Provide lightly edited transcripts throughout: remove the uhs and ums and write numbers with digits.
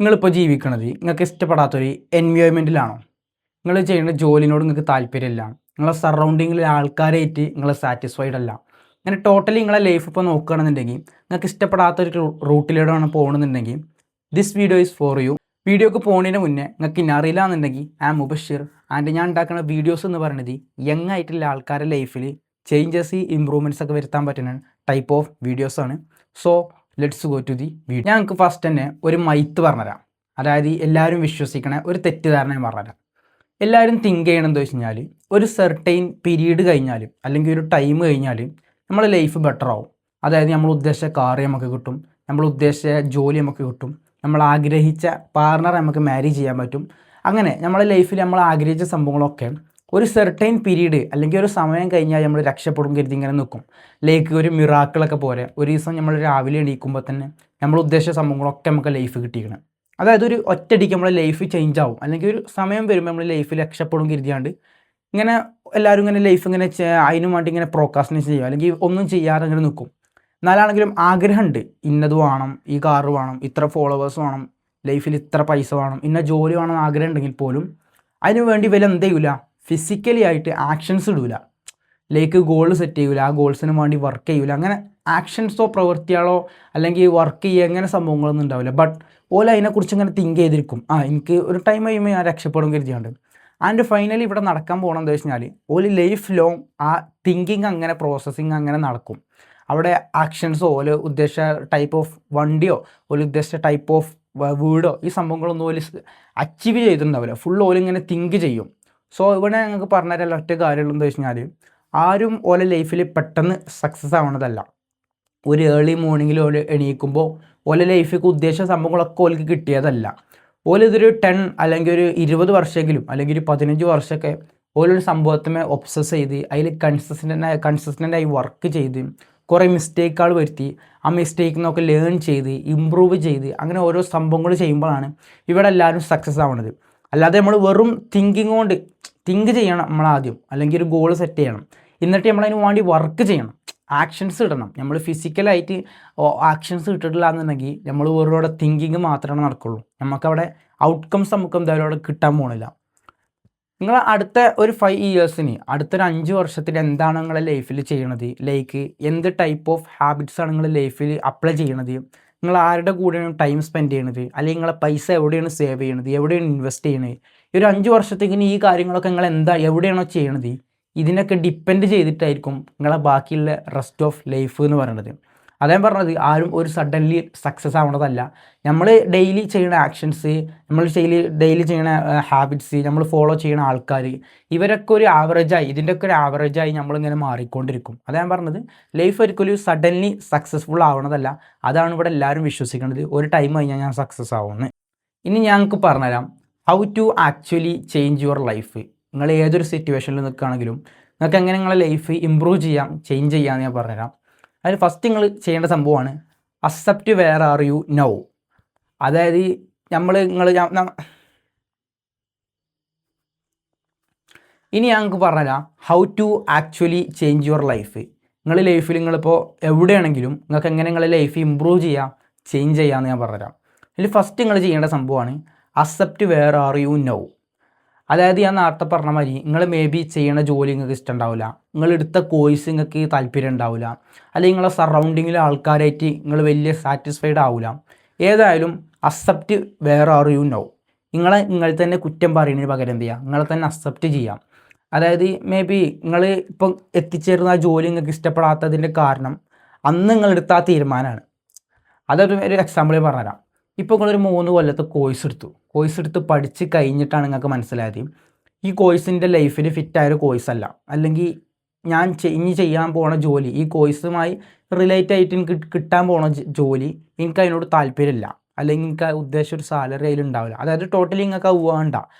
നിങ്ങളിപ്പോൾ ജീവിക്കണത് നിങ്ങൾക്ക് ഇഷ്ടപ്പെടാത്തൊരു എൻവയോൺമെൻറ്റിലാണോ? നിങ്ങൾ ചെയ്യുന്ന ജോലിനോട് നിങ്ങൾക്ക് താല്പര്യമില്ല, നിങ്ങളെ സറൗണ്ടിങ്ങിലെ ആൾക്കാരായിട്ട് നിങ്ങൾ സാറ്റിസ്ഫൈഡ് അല്ല, അങ്ങനെ ടോട്ടലി നിങ്ങളെ ലൈഫ് ഇപ്പോൾ നോക്കുകയാണെന്നുണ്ടെങ്കിൽ നിങ്ങൾക്ക് ഇഷ്ടപ്പെടാത്തൊരു റൂട്ടിലൂടെയാണ് പോകണമെന്നുണ്ടെങ്കിൽ this video is for you. വീഡിയോക്ക് പോകുന്നതിന് മുന്നേ നിങ്ങൾക്ക് ഇന്നെ അറിയില്ല എന്നുണ്ടെങ്കിൽ മുബഷിർ ആൻഡ് ഞാൻ ഉണ്ടാക്കുന്ന വീഡിയോസ് എന്ന് പറയുന്നത് യങ് ആയിട്ടുള്ള ആൾക്കാരുടെ ലൈഫിൽ ചേഞ്ചസ് ഇമ്പ്രൂവ്മെൻറ്റ്സ് ഒക്കെ വരുത്താൻ പറ്റുന്ന ടൈപ്പ് ഓഫ് വീഡിയോസാണ്. So let's go to the video. ഞാൻ നിങ്ങൾക്ക് ഫസ്റ്റ് തന്നെ ഒരു മൈത്ത് പറഞ്ഞുതരാം, അതായത് എല്ലാവരും വിശ്വസിക്കണ ഒരു തെറ്റിദ്ധാരണ ഞാൻ പറഞ്ഞുതരാം. എല്ലാവരും തിങ്ക് ചെയ്യണം എന്താ വെച്ച് കഴിഞ്ഞാൽ ഒരു സെർട്ടൈൻ പീരീഡ് കഴിഞ്ഞാൽ അല്ലെങ്കിൽ ഒരു ടൈം കഴിഞ്ഞാൽ നമ്മളെ ലൈഫ് ബെറ്റർ ആവും. അതായത് നമ്മൾ ഉദ്ദേശിച്ച കാറ് നമുക്ക് കിട്ടും, നമ്മൾ ഉദ്ദേശിച്ച ജോലി നമുക്ക് കിട്ടും, നമ്മൾ ആഗ്രഹിച്ച പാർട്ണറെ നമുക്ക് മാരേജ് ചെയ്യാൻ പറ്റും. അങ്ങനെ നമ്മളെ ലൈഫിൽ നമ്മൾ ആഗ്രഹിച്ച സംഭവങ്ങളൊക്കെ ഒരു സെർട്ടൈൻ പീരീഡ് അല്ലെങ്കിൽ ഒരു സമയം കഴിഞ്ഞാൽ നമ്മൾ രക്ഷപ്പെടും കരുതി ഇങ്ങനെ നിൽക്കും. ലൈക്ക് ഒരു മിറാക്കിളൊക്കെ പോലെ ഒരു ദിവസം നമ്മൾ രാവിലെ എണീക്കുമ്പോൾ തന്നെ നമ്മൾ ഉദ്ദേശിച്ച സംഭവങ്ങളൊക്കെ നമുക്ക് ലൈഫ് കിട്ടിയിരിക്കണം. അതായത് ഒരു ഒറ്റയടിക്ക് നമ്മളെ ലൈഫ് ചേഞ്ച് ആവും, അല്ലെങ്കിൽ ഒരു സമയം വരുമ്പോൾ നമ്മൾ ലൈഫിൽ രക്ഷപ്പെടും കരുതിയാണ്ട് ഇങ്ങനെ എല്ലാവരും ഇങ്ങനെ ലൈഫ് ഇങ്ങനെ അതിനു വേണ്ടി ഇങ്ങനെ പ്രോക്കാസ്റ്റിനേഷൻ ചെയ്യും, അല്ലെങ്കിൽ ഒന്നും ചെയ്യാതെ ഇങ്ങനെ നിൽക്കും. എന്നാലാണെങ്കിലും ആഗ്രഹമുണ്ട്, ഇന്നത് വേണം, ഈ കാറ് വേണം, ഇത്ര ഫോളോവേഴ്സ് വേണം, ലൈഫിൽ ഇത്ര പൈസ വേണം, ഇന്ന ജോലി വേണം ആഗ്രഹം ഉണ്ടെങ്കിൽ പോലും അതിനു വേണ്ടി വില എന്ത് ചെയ്യൂല, ഫിസിക്കലി ആയിട്ട് ആക്ഷൻസ് ഇടൂല. ലൈക്ക് ഗോൾ സെറ്റ് ചെയ്യൂല, ആ ഗോൾസിന് വേണ്ടി വർക്ക് ചെയ്യൂല. അങ്ങനെ ആക്ഷൻസോ പ്രവൃത്തികളോ അല്ലെങ്കിൽ വർക്ക് ചെയ്യുക അങ്ങനെ സംഭവങ്ങളൊന്നും ഉണ്ടാവില്ല. ബട്ട് ഓല അതിനെക്കുറിച്ച് ഇങ്ങനെ തിങ്ക് ചെയ്തിരിക്കും, എനിക്ക് ഒരു ടൈം കഴിയുമ്പോൾ ഞാൻ രക്ഷപ്പെടും കരുതിയാണ്ട്. ആൻഡ് ഫൈനലി ഇവിടെ നടക്കാൻ പോകണം എന്താ വെച്ച് കഴിഞ്ഞാൽ ഒരു ലൈഫ് ലോങ് ആ തിങ്കിങ് അങ്ങനെ പ്രോസസ്സിങ് അങ്ങനെ നടക്കും. അവിടെ ആക്ഷൻസോ ഓല് ഉദ്ദേശിച്ച ടൈപ്പ് ഓഫ് വണ്ടിയോ ഓല് ഉദ്ദേശിച്ച ടൈപ്പ് ഓഫ് വീടോ ഈ സംഭവങ്ങളൊന്നും ഓല് അച്ചീവ് ചെയ്തിട്ടുണ്ടാവില്ല. ഫുൾ ഓലിങ്ങനെ തിങ്ക് ചെയ്യും. സോ ഇവിടെ ഞങ്ങൾക്ക് പറഞ്ഞുതരാൻ ഒറ്റ കാര്യമുള്ളൂ എന്താ വെച്ച് കഴിഞ്ഞാൽ ആരും ഓലെ ലൈഫിൽ പെട്ടെന്ന് സക്സസ് ആവണതല്ല. ഒരു ഏർലി മോർണിംഗിൽ ഓല് എണീക്കുമ്പോൾ ഓലെ ലൈഫിലേക്ക് ഉദ്ദേശിച്ച സംഭവങ്ങളൊക്കെ ഓൾക്ക് കിട്ടിയതല്ല. ഓലിതൊരു 10 അല്ലെങ്കിൽ ഒരു 20 വർഷമെങ്കിലും അല്ലെങ്കിൽ ഒരു 15 വർഷമൊക്കെ ഓരോ സംഭവത്തിനെ ഒബ്സസ് ചെയ്ത് അതിൽ കൺസിസ്റ്റൻ്റായി വർക്ക് ചെയ്ത് കുറേ മിസ്റ്റേക്കുകൾ വരുത്തി ആ മിസ്റ്റേക്കിൽ നിന്നൊക്കെ ലേൺ ചെയ്ത് ഇമ്പ്രൂവ് ചെയ്ത് അങ്ങനെ ഓരോ സംഭവങ്ങൾ ചെയ്യുമ്പോഴാണ് ഇവിടെ എല്ലാവരും സക്സസ് ആവുന്നത്. അല്ലാതെ നമ്മൾ വെറും തിങ്കിങ് കൊണ്ട് തിങ്ക് ചെയ്യണം നമ്മളാദ്യം, അല്ലെങ്കിൽ ഒരു ഗോൾ സെറ്റ് ചെയ്യണം, എന്നിട്ട് നമ്മളതിന് വേണ്ടി വർക്ക് ചെയ്യണം, ആക്ഷൻസ് ഇടണം. നമ്മൾ ഫിസിക്കലായിട്ട് ആക്ഷൻസ് ഇട്ടിട്ടില്ല എന്നുണ്ടെങ്കിൽ നമ്മൾ വെറുതെ തിങ്കിങ് മാത്രമേ നടക്കുള്ളൂ. നമുക്കവിടെ ഔട്ട്കംസ് നമുക്ക് എന്തായാലും അവിടെ കിട്ടാൻ പോകണില്ല. നിങ്ങൾ അടുത്ത ഒരു 5 ഇയേഴ്സിന് അടുത്തൊരു 5 വർഷത്തിൽ എന്താണ് നിങ്ങളുടെ ലൈഫിൽ ചെയ്യണത്, ലൈക്ക് എന്ത് ടൈപ്പ് ഓഫ് ഹാബിറ്റ്സാണ് നിങ്ങൾ ലൈഫിൽ അപ്ലൈ ചെയ്യണത്, നിങ്ങൾ ആരുടെ കൂടെയാണ് ടൈം സ്പെൻഡ് ചെയ്യണത്, അല്ലെങ്കിൽ നിങ്ങളെ പൈസ എവിടെയാണ് സേവ് ചെയ്യണത്, എവിടെയാണ് ഇൻവെസ്റ്റ് ചെയ്യണത്, ഈ ഒരു 5 വർഷത്തേക്കിന് ഈ കാര്യങ്ങളൊക്കെ നിങ്ങൾ എവിടെയാണോ ചെയ്യണത് ഇതിനൊക്കെ ഡിപ്പെൻഡ് ചെയ്തിട്ടായിരിക്കും നിങ്ങളെ ബാക്കിയുള്ള റെസ്റ്റ് ഓഫ് ലൈഫ് എന്ന് പറയുന്നത്. അതേ പറഞ്ഞത് ആരും ഒരു സഡൻലി സക്സസ് ആവണതല്ല. നമ്മൾ ഡെയിലി ചെയ്യുന്ന ആക്ഷൻസ്, നമ്മൾ ഡെയിലി ചെയ്യുന്ന ഹാബിറ്റ്സ്, നമ്മൾ ഫോളോ ചെയ്യുന്ന ആൾക്കാർ, ഇവരൊക്കെ ഒരു ആവറേജായി ഇതിൻ്റെയൊക്കെ ഒരു ആവറേജായി നമ്മളിങ്ങനെ മാറിക്കൊണ്ടിരിക്കും. അതാ ഞാൻ പറഞ്ഞത് ലൈഫ് ഒരിക്കലും സഡൻലി സക്സസ്ഫുൾ ആവണതല്ല. അതാണ് ഇവിടെ എല്ലാവരും വിശ്വസിക്കുന്നത്, ഒരു ടൈം കഴിഞ്ഞാൽ ഞാൻ സക്സസ് ആവുമെന്ന്. ഇനി ഞങ്ങൾക്ക് പറഞ്ഞുതരാം how to actually change your life. നിങ്ങൾ ഏതൊരു സിറ്റുവേഷനിൽ നിൽക്കുകയാണെങ്കിലും നിങ്ങൾക്ക് എങ്ങനെ നിങ്ങളെ ലൈഫ് ഇമ്പ്രൂവ് ചെയ്യാം, ചേഞ്ച് ചെയ്യാമെന്ന് ഞാൻ പറഞ്ഞുതരാം. അതിൽ ഫസ്റ്റ് നിങ്ങൾ ചെയ്യേണ്ട സംഭവമാണ് accept where are you now. അതായത് ഇനി ഞങ്ങൾക്ക് പറഞ്ഞുതരാം how to actually change your life. നിങ്ങളുടെ ലൈഫിൽ നിങ്ങളിപ്പോൾ എവിടെയാണെങ്കിലും നിങ്ങൾക്ക് എങ്ങനെ നിങ്ങളുടെ ലൈഫ് ഇമ്പ്രൂവ് ചെയ്യാം, ചേഞ്ച് ചെയ്യാമെന്ന് ഞാൻ പറഞ്ഞുതരാം. അതിൽ ഫസ്റ്റ് നിങ്ങൾ ചെയ്യേണ്ട സംഭവമാണ് accept where are you now. അതായത് ഞാൻ നേരത്തെ പറഞ്ഞ മാതിരി നിങ്ങൾ മേ ബി ചെയ്യണ ജോലി നിങ്ങൾക്ക് ഇഷ്ടമുണ്ടാവില്ല, നിങ്ങൾ എടുത്ത കോഴ്സ് നിങ്ങൾക്ക് താല്പര്യം ഉണ്ടാവില്ല, അല്ലെങ്കിൽ നിങ്ങളെ സറൗണ്ടിങ്ങിലെ ആൾക്കാരായിട്ട് നിങ്ങൾ വലിയ സാറ്റിസ്ഫൈഡ് ആവില്ല. ഏതായാലും accept where are you now. നിങ്ങൾ തന്നെ കുറ്റം പറയുന്നതിന് പകരം എന്ത് ചെയ്യുക, നിങ്ങളെ തന്നെ അക്സെപ്റ്റ് ചെയ്യാം. അതായത് മേ ബി നിങ്ങൾ ഇപ്പം എത്തിച്ചേരുന്ന ആ ജോലി നിങ്ങൾക്ക് ഇഷ്ടപ്പെടാത്തതിൻ്റെ കാരണം അന്ന് നിങ്ങളെടുത്ത ആ തീരുമാനമാണ്. ഒരു എക്സാമ്പിൾ പറഞ്ഞുതരാം. ഇപ്പോൾ നിങ്ങളൊരു 3 കൊല്ലത്തെ കോഴ്സ് എടുത്ത് പഠിച്ച് കഴിഞ്ഞിട്ടാണ് നിങ്ങൾക്ക് മനസ്സിലായത് ഈ കോഴ്സിൻ്റെ ലൈഫിൽ ഫിറ്റായൊരു കോഴ്സല്ല, അല്ലെങ്കിൽ ഞാൻ ഇനി ചെയ്യാൻ പോണ ജോലി ഈ കോഴ്സുമായി റിലേറ്റ് ആയിട്ട് എനിക്ക് കിട്ടാൻ പോണ ജോലി എനിക്ക് അതിനോട് താല്പര്യമില്ല, അല്ലെങ്കിൽ എനിക്ക് ഉദ്ദേശിച്ച ഒരു സാലറി അതിലുണ്ടാവില്ല. അതായത് ടോട്ടലി നിങ്ങൾക്ക് വേണ്ട.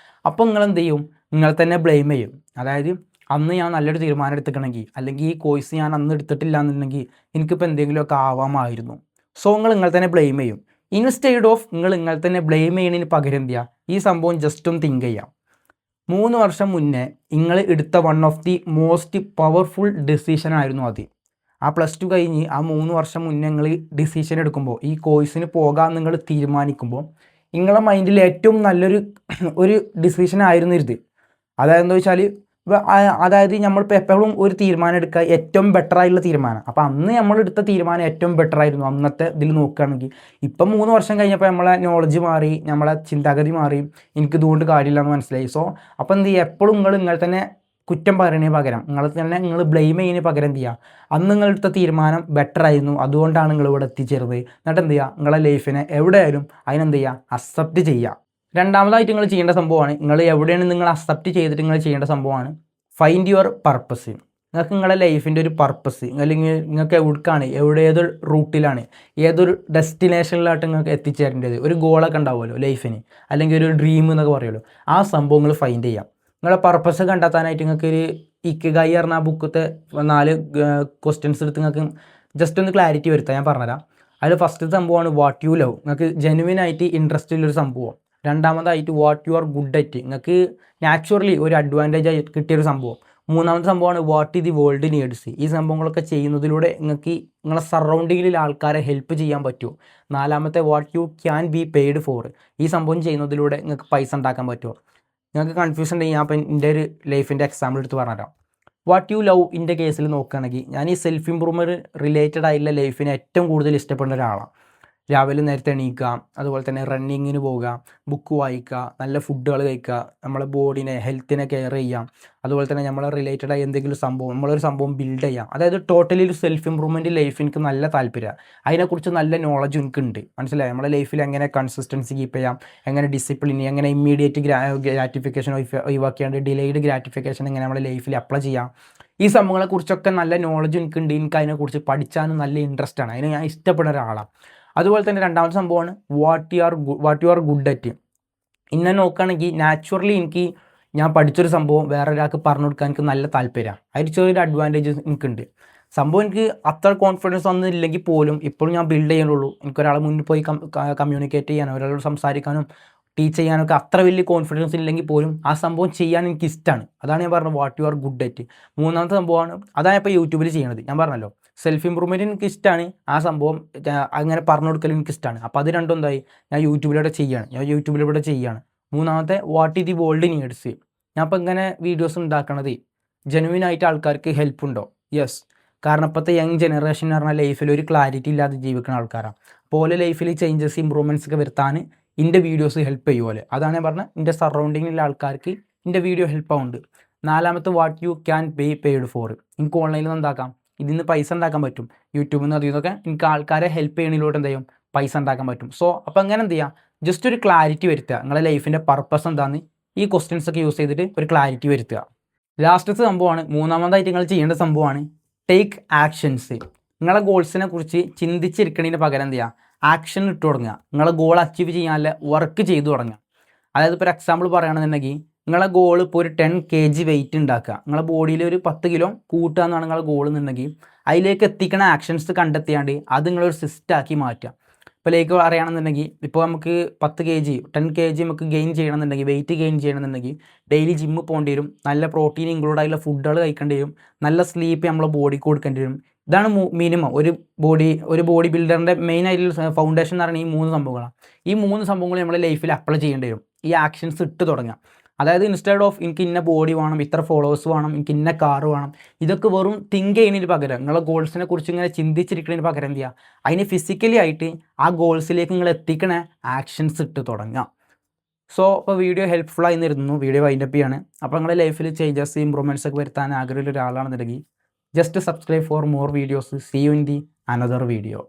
അപ്പോൾ നിങ്ങൾ എന്ത് ചെയ്യും, നിങ്ങൾ തന്നെ ബ്ലെയിം ചെയ്യും. അതായത് അന്ന് ഞാൻ നല്ലൊരു തീരുമാനം എടുത്തിക്കണമെങ്കിൽ, അല്ലെങ്കിൽ ഈ കോഴ്സ് ഞാൻ അന്ന് എടുത്തിട്ടില്ല എന്നുണ്ടെങ്കിൽ എനിക്കിപ്പോൾ എന്തെങ്കിലുമൊക്കെ ആവാമായിരുന്നു. സോ നിങ്ങൾ തന്നെ ബ്ലെയിം ചെയ്യും. ഇൻസ്റ്റെഡ് ഓഫ് നിങ്ങൾ തന്നെ ബ്ലെയിം ചെയ്യുന്നതിന് പകരം എന്ത് ചെയ്യുക, ഈ സംഭവം ജസ്റ്റ് ഒന്ന് തിങ്ക് ചെയ്യാം. 3 വർഷം മുന്നേ നിങ്ങൾ എടുത്ത one of the most powerful decision ആയിരുന്നു അത്. ആ +2 കഴിഞ്ഞ് ആ 3 വർഷം മുന്നേ നിങ്ങൾ ഡിസിഷൻ എടുക്കുമ്പോൾ ഈ കോഴ്സിന് പോകാൻ നിങ്ങൾ തീരുമാനിക്കുമ്പോൾ നിങ്ങളെ മൈൻഡിൽ ഏറ്റവും നല്ലൊരു ഒരു ഡിസിഷൻ ആയിരുന്നു ഇത്. അതായത് എന്താ വെച്ചാൽ അതായത് നമ്മളിപ്പോൾ എപ്പോഴും ഒരു തീരുമാനം എടുക്കുക ഏറ്റവും ബെറ്റർ ആയിട്ടുള്ള തീരുമാനം. അപ്പോൾ അന്ന് നമ്മൾ എടുത്ത തീരുമാനം ഏറ്റവും ബെറ്റർ ആയിരുന്നു അന്നത്തെ ഇതിൽ നോക്കുകയാണെങ്കിൽ. ഇപ്പം 3 വർഷം കഴിഞ്ഞപ്പോൾ നമ്മളെ നോളജ് മാറി, നമ്മളെ ചിന്താഗതി മാറി, എനിക്ക് ഇതുകൊണ്ട് കാര്യമില്ല എന്ന് മനസ്സിലായി. സോ അപ്പോൾ എന്ത് ചെയ്യുക, എപ്പോഴും നിങ്ങൾ തന്നെ കുറ്റം പറയുന്നതിന് പകരം നിങ്ങൾ ബ്ലെയിം ചെയ്യുന്നതിന് പകരം എന്ത് ചെയ്യുക, അന്ന് നിങ്ങളെടുത്ത തീരുമാനം ബെറ്റർ ആയിരുന്നു, അതുകൊണ്ടാണ് നിങ്ങൾ ഇവിടെ എത്തിച്ചേർന്നത്. എന്നിട്ട് എന്ത് ചെയ്യുക, നിങ്ങളെ ലൈഫിനെ എവിടെയായാലും അതിനെന്ത് ചെയ്യുക, അക്സെപ്റ്റ് ചെയ്യുക. രണ്ടാമതായിട്ട് നിങ്ങൾ ചെയ്യേണ്ട സംഭവമാണ്, നിങ്ങൾ എവിടെയാണ് നിങ്ങൾ അക്സെപ്റ്റ് ചെയ്തിട്ട് നിങ്ങൾ ചെയ്യേണ്ട സംഭവമാണ് ഫൈൻഡ് യുവർ പർപ്പസ്. നിങ്ങൾക്ക് നിങ്ങളുടെ ലൈഫിൻ്റെ ഒരു പർപ്പസ്, അല്ലെങ്കിൽ നിങ്ങൾക്ക് എവിടേക്കാണ്, ഏതൊരു റൂട്ടിലാണ്, ഏതൊരു ഡെസ്റ്റിനേഷനിലായിട്ട് നിങ്ങൾക്ക് എത്തിച്ചേരേണ്ടത്, ഒരു ഗോളൊക്കെ ഉണ്ടാവുമല്ലോ ലൈഫിന്, അല്ലെങ്കിൽ ഒരു ഡ്രീം എന്നൊക്കെ പറയുമല്ലോ, ആ സംഭവങ്ങൾ ഫൈൻഡ് ചെയ്യാം. നിങ്ങളുടെ പർപ്പസ് കണ്ടെത്താനായിട്ട് നിങ്ങൾക്ക് ഒരു ഇക്കിഗായി പറഞ്ഞ ആ ബുക്കത്തെ 4 ക്വസ്റ്റ്യൻസ് എടുത്ത് നിങ്ങൾക്ക് ജസ്റ്റ് ഒന്ന് ക്ലാരിറ്റി വരുത്താം. ഞാൻ പറഞ്ഞുതരാം. അതിൽ ഫസ്റ്റ് സംഭവമാണ് വാട്ട് യു ലവ്, നിങ്ങൾക്ക് ജെനുവിനായിട്ട് ഇൻട്രസ്റ്റ് ഉള്ളൊരു സംഭവം. രണ്ടാമതായിട്ട് what you are good at, നിങ്ങൾക്ക് നാച്ചുറലി ഒരു അഡ്വാൻറ്റേജ് ആയി കിട്ടിയൊരു സംഭവം. മൂന്നാമത്തെ സംഭവമാണ് വാട്ട് ഈ ദി വേൾഡ് നീഡ്സ്. ഈ സംഭവങ്ങളൊക്കെ ചെയ്യുന്നതിലൂടെ നിങ്ങൾക്ക് നിങ്ങളെ സറൗണ്ടിങ്ങിൽ ആൾക്കാരെ ഹെൽപ്പ് ചെയ്യാൻ പറ്റുമോ. നാലാമത്തെ what you can be paid for, ഈ സംഭവം ചെയ്യുന്നതിലൂടെ നിങ്ങൾക്ക് പൈസ ഉണ്ടാക്കാൻ പറ്റുമോ. നിങ്ങൾക്ക് കൺഫ്യൂഷൻ ഉണ്ടെങ്കിൽ ഞാൻ അപ്പം എൻ്റെ ഒരു ലൈഫിൻ്റെ എക്സാമ്പിൾ എടുത്ത് പറഞ്ഞുതരാം. വാട്ട് യു ലവ് ഇൻ്റെ കേസിൽ നോക്കുകയാണെങ്കിൽ ഞാൻ ഈ സെൽഫ് ഇമ്പ്രൂവ്മെൻറ്റ് റിലേറ്റഡ് ആയിട്ടുള്ള ലൈഫിനെ ഏറ്റവും കൂടുതൽ ഇഷ്ടപ്പെടുന്ന ഒരാളാണ്. രാവിലെ നേരത്തെ എണീക്കുക, അതുപോലെ തന്നെ റണ്ണിങ്ങിന് പോവുക, ബുക്ക് വായിക്കുക, നല്ല ഫുഡുകൾ കഴിക്കുക, നമ്മളെ ബോഡിനെ ഹെൽത്തിനെ കെയർ ചെയ്യാം, അതുപോലെ തന്നെ നമ്മളെ റിലേറ്റഡ് ആയി എന്തെങ്കിലും സംഭവം നമ്മളൊരു സംഭവം ബിൽഡ് ചെയ്യാം. അതായത് ടോട്ടലി ഒരു സെൽഫ് ഇമ്പ്രൂവ്മെൻറ്റ് ലൈഫ് എനിക്ക് നല്ല താല്പര്യമാണ്. അതിനെക്കുറിച്ച് നല്ല നോളജ് എനിക്കുണ്ട്. മനസ്സിലായി, നമ്മളെ ലൈഫിൽ എങ്ങനെ കൺസിസ്റ്റൻസി കീപ്പ് ചെയ്യാം, എങ്ങനെ ഡിസിപ്ലിൻ, എങ്ങനെ ഇമ്മീഡിയറ്റ് ഗ്രാറ്റിഫിക്കേഷൻ ഒഴിവാക്കിയാണ്ട് ഡിലേയ്ഡ് ഗ്രാറ്റിഫിക്കേഷൻ എങ്ങനെ നമ്മുടെ ലൈഫിൽ അപ്ലൈ ചെയ്യാം, ഈ സംഭവങ്ങളെക്കുറിച്ചൊക്കെ നല്ല നോളജ് എനിക്കുണ്ട്. എനിക്ക് അതിനെക്കുറിച്ച് പഠിച്ചാനും നല്ല ഇൻട്രസ്റ്റ് ആണ്, അതിനെ ഞാൻ ഇഷ്ടപ്പെടുന്ന ഒരാളാണ്. അതുപോലെ തന്നെ രണ്ടാമത്തെ സംഭവമാണ് what you are good at. ഇന്നെ നോക്കുകയാണെങ്കിൽ നാച്ചുറലി ഞാൻ പഠിച്ചൊരു സംഭവം വേറെ ഒരാൾക്ക് പറഞ്ഞു കൊടുക്കാൻ എനിക്ക് നല്ല താല്പര്യമാണ്. അതിൽ ചെറിയൊരു അഡ്വാൻറ്റേജ് എനിക്കുണ്ട്. സംഭവം എനിക്ക് അത്ര കോൺഫിഡൻസ് ഒന്നും ഇല്ലെങ്കിൽ പോലും ഇപ്പോഴും ഞാൻ ബിൽഡ് ചെയ്യാനുള്ളൂ. എനിക്കൊരാളെ മുന്നിൽ പോയി കമ്മ്യൂണിക്കേറ്റ് ചെയ്യാനോ ഒരാളോട് സംസാരിക്കാനും ടീച്ച് ചെയ്യാനൊക്കെ അത്ര വലിയ കോൺഫിഡൻസ് ഇല്ലെങ്കിൽ പോലും ആ സംഭവം ചെയ്യാൻ എനിക്ക് ഇഷ്ടമാണ്. അതാണ് ഞാൻ പറഞ്ഞത് what you are good at. മൂന്നാമത്തെ സംഭവമാണ്, അതാണ് ഇപ്പോൾ യൂട്യൂബിൽ ചെയ്യണത്. ഞാൻ പറഞ്ഞല്ലോ സെൽഫ് ഇമ്പ്രൂവ്മെൻറ്റ് എനിക്ക് ഇഷ്ടമാണ്, ആ സംഭവം അങ്ങനെ പറഞ്ഞു കൊടുക്കൽ എനിക്ക് ഇഷ്ടമാണ്. അപ്പോൾ അത് രണ്ടും എന്തായി, ഞാൻ യൂട്യൂബിലൂടെ ചെയ്യാണ്. മൂന്നാമത്തെ വാട്ട് ഈ ദി വേൾഡ് നീഡ്സ്. ഞാൻ ഇപ്പോൾ ഇങ്ങനെ വീഡിയോസ് ഉണ്ടാക്കണത് ജെനുവിനായിട്ട് ആൾക്കാർക്ക് ഹെൽപ്പ് ഉണ്ടോ? യെസ്. കാരണം ഇപ്പോഴത്തെ യങ് ജനറേഷൻ എന്ന് പറഞ്ഞാൽ ലൈഫിൽ ഒരു ക്ലാരിറ്റി ഇല്ലാതെ ജീവിക്കുന്ന ആൾക്കാരാണ്. അപ്പോൾ ലൈഫിൽ ചേഞ്ചസ് ഇമ്പ്രൂവ്മെൻറ്റ്സ് ഒക്കെ വരുത്താൻ എൻ്റെ വീഡിയോസ് ഹെൽപ്പ് ചെയ്യുമല്ലോ. അതാണ് ഞാൻ പറഞ്ഞത്, എൻ്റെ സറൗണ്ടിങ്ങിലുള്ള ആൾക്കാർക്ക് എൻ്റെ വീഡിയോ ഹെൽപ്പ് ആവുന്നുണ്ട്. നാലാമത്തെ what you can be paid for. എനിക്ക് ഓൺലൈനിൽ എന്താക്കാം, ഇതിൽ നിന്ന് പൈസ ഉണ്ടാക്കാൻ പറ്റും. യൂട്യൂബിൽ നിന്ന് അതിൽ നിന്നൊക്കെ എനിക്ക് ആൾക്കാരെ ഹെൽപ്പ് ചെയ്യണതിലൂടെ എന്ത് ചെയ്യും, പൈസ ഉണ്ടാക്കാൻ പറ്റും. സോ അപ്പോൾ അങ്ങനെ എന്ത് ചെയ്യുക, ജസ്റ്റ് ഒരു ക്ലാരിറ്റി വരുത്തുക, നിങ്ങളുടെ ലൈഫിൻ്റെ പർപ്പസ് എന്താണെന്ന് ഈ ക്വസ്റ്റ്യൻസ് ഒക്കെ യൂസ് ചെയ്തിട്ട് ഒരു ക്ലാരിറ്റി വരുത്തുക. ലാസ്റ്റത്തെ സംഭവമാണ്, മൂന്നാമതായിട്ട് നിങ്ങൾ ചെയ്യേണ്ട സംഭവമാണ് ടേക്ക് ആക്ഷൻസ്. നിങ്ങളെ ഗോൾസിനെ കുറിച്ച് ചിന്തിച്ചിരിക്കണതിന് പകരം എന്ത് ചെയ്യുക, ആക്ഷൻ ഇട്ട് തുടങ്ങുക. നിങ്ങളെ ഗോൾ അച്ചീവ് ചെയ്യാനുള്ള വർക്ക് ചെയ്തു തുടങ്ങുക. അതായത് ഇപ്പോൾ ഒരു എക്സാമ്പിൾ പറയുകയാണെന്നുണ്ടെങ്കിൽ നിങ്ങളെ ഗോൾ ഇപ്പോൾ ഒരു 10 kg വെയിറ്റ് ഉണ്ടാക്കുക, നിങ്ങളെ ബോഡിയിൽ ഒരു 10 കിലോ കൂട്ടുക എന്നാണ് നിങ്ങളുടെ ഗോൾ എന്നുണ്ടെങ്കിൽ അതിലേക്ക് എത്തിക്കണ ആക്ഷൻസ് കണ്ടെത്തിയാണ്ട് അത് നിങ്ങളൊരു സിസ്റ്റാക്കി മാറ്റുക. ഇപ്പോൾ ലൈക്ക് പറയുകയാണെന്നുണ്ടെങ്കിൽ ഇപ്പോൾ നമുക്ക് 10 kg നമുക്ക് ഗെയിൻ ചെയ്യണമെന്നുണ്ടെങ്കിൽ, വെയിറ്റ് ഗെയിൻ ചെയ്യണമെന്നുണ്ടെങ്കിൽ ഡെയിലി ജിമ്മ് പോകേണ്ടി വരും, നല്ല പ്രോട്ടീൻ ഇൻക്ലൂഡ് ആയിട്ടുള്ള ഫുഡുകൾ കഴിക്കേണ്ടി വരും, നല്ല സ്ലീപ്പ് നമ്മളെ ബോഡിക്ക് കൊടുക്കേണ്ടി വരും. ഇതാണ് മിനിമം ഒരു ബോഡി ബിൽഡറിൻ്റെ മെയിൻ ആയിട്ടുള്ള ഫൗണ്ടേഷൻ എന്ന് പറയുന്നത് ഈ 3 സംഭവങ്ങളാണ്. ഈ 3 സംഭവങ്ങൾ നമ്മുടെ ലൈഫിൽ അപ്ലൈ ചെയ്യേണ്ടി വരും. ഈ ആക്ഷൻസ് ഇട്ട് തുടങ്ങുക. അതായത് ഇൻസ്റ്റെഡ് ഓഫ് എനിക്ക് ഇന്ന ബോഡി വേണം, ഇത്ര ഫോളോവേഴ്സ് വേണം, എനിക്ക് ഇന്ന കാറ് വേണം, ഇതൊക്കെ വെറും തിങ്ക് ചെയ്യുന്നതിന് പകരം, നിങ്ങളെ ഗോൾസിനെ കുറിച്ച് ഇങ്ങനെ ചിന്തിച്ചിരിക്കുന്നതിന് പകരം എന്ത് ചെയ്യുക, അതിന് ഫിസിക്കലി ആയിട്ട് ആ ഗോൾസിലേക്ക് നിങ്ങൾ എത്തിക്കണ ആക്ഷൻസ് ഇട്ട് തുടങ്ങുക. സോ ഇപ്പോൾ വീഡിയോ ഹെൽപ്ഫുള്ളായി നിരുന്നു. വീഡിയോ വൈൻഡപ്പ് ചെയ്യാണ്. അപ്പോൾ നിങ്ങളുടെ ലൈഫിൽ ചേഞ്ചസ് ഇമ്പ്രൂവ്മെൻറ്റ്സ് ഒക്കെ വരുത്താൻ ആഗ്രഹമുള്ള ഒരാളാണെന്നുണ്ടെങ്കിൽ just subscribe for more videos. See you in the another video.